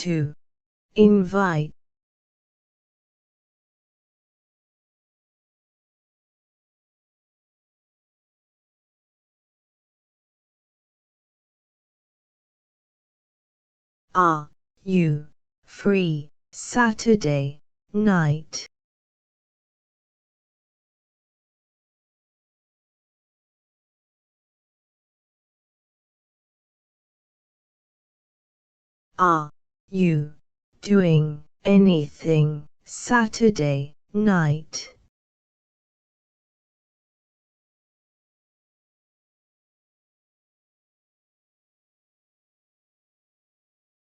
to invite. Are you free Saturday night? Are you doing anything Saturday night?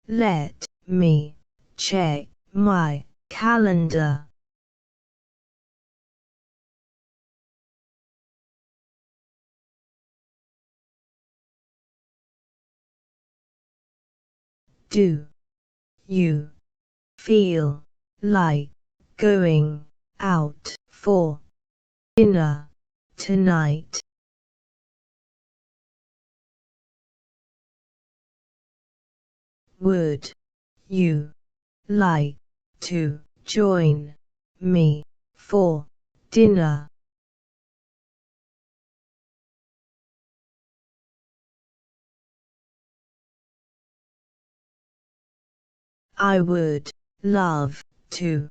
Let me check my calendar. Do you feel like going out for dinner tonight? Would you like to join me for dinner? I would love to.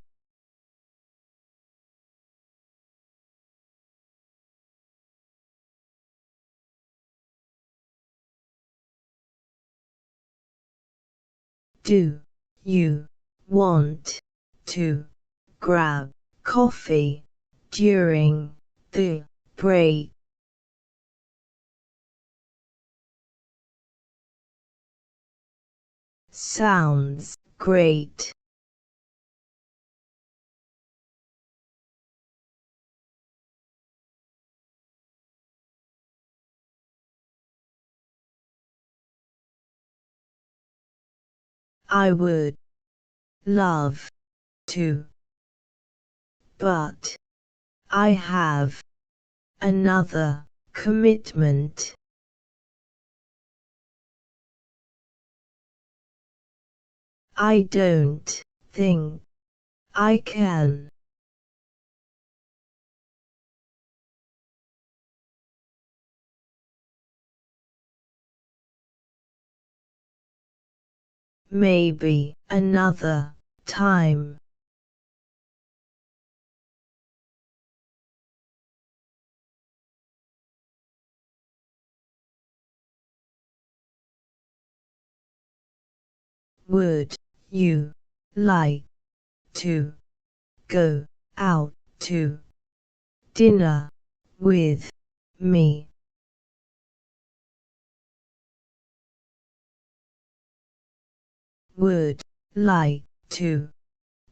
Do you want to grab coffee during the break? Sounds great. I would love to, but I have another commitment. I don't think I can. Maybe another time. Would you like to go out to dinner with me? Would like to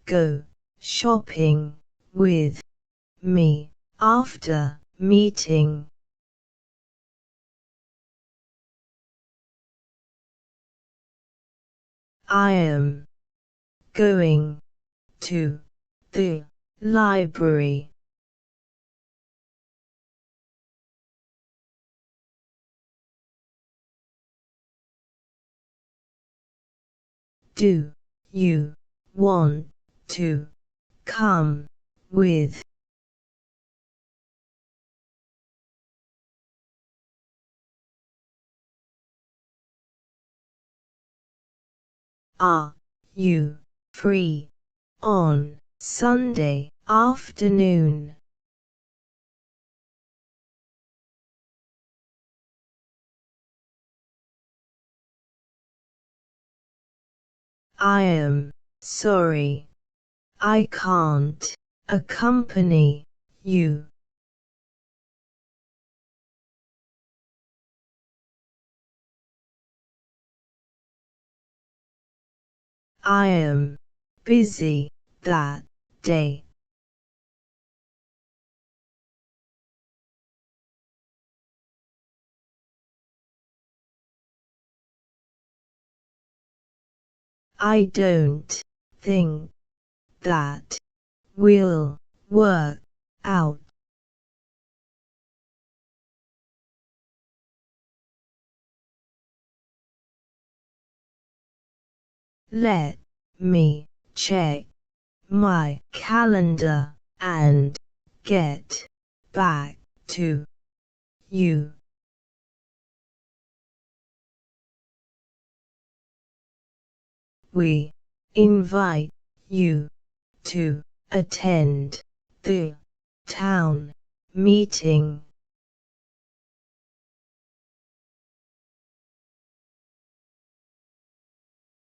go shopping with me after meeting? I am going to the library. Do you want to come with? Are you free on Sunday afternoon? I am sorry, I can't accompany you. I am busy that day. I don't think that will work out. Let me check my calendar and get back to you. We invite you to attend the town meeting